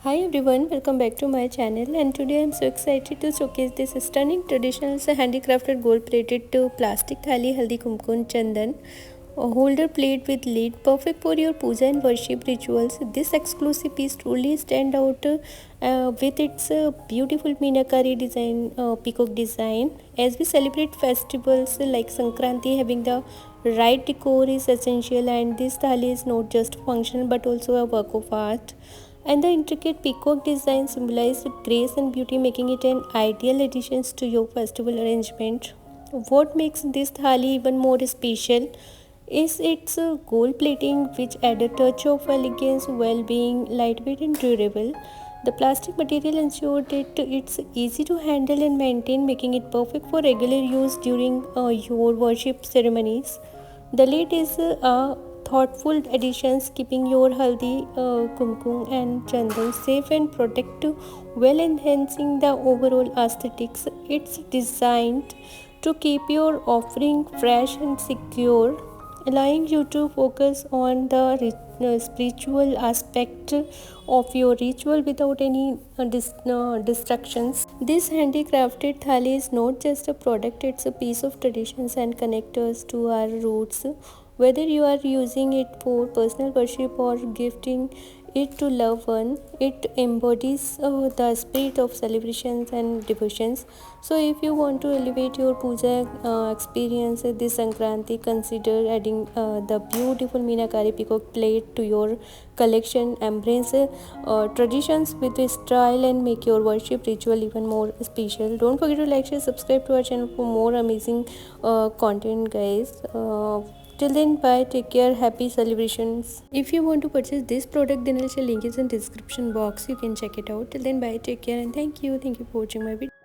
Hi everyone, welcome back to my channel, and today I'm so excited to showcase this stunning traditional handicrafted gold plated plastic thali haldi kumkum chandan, a holder plate with lid perfect for your puja and worship rituals. This exclusive piece truly stand out with its beautiful meenakari design, peacock design. As we celebrate festivals like Sankranti, having the right decor is essential, and this thali is not just functional but also a work of art, and the intricate peacock design symbolizes grace and beauty, making it an ideal addition to your festival arrangement. What makes this thali even more special is its gold plating, which add a touch of elegance while being lightweight and durable. The plastic material ensures that it's easy to handle and maintain, making it perfect for regular use during your worship ceremonies. The lid is a thoughtful additions, keeping your haldi, kumkum, and chandan safe and protected, while enhancing the overall aesthetics. It's designed to keep your offering fresh and secure, allowing you to focus on the spiritual aspect of your ritual without any distractions. This handicrafted thali is not just a product, it's a piece of traditions and connectors to our roots. Whether you are using it for personal worship or gifting it to loved one, it embodies the spirit of celebrations and devotions. So, if you want to elevate your puja experience this Sankranti, consider adding the beautiful Meenakari peacock plate to your collection. Embrace traditions with style and make your worship ritual even more special. Don't forget to like, share, subscribe to our channel for more amazing content, guys. Till then, bye, take care, happy celebrations. If you want to purchase this product, then I'll share link in the description box. You can check it out. Till then, bye, take care, and thank you for watching my video.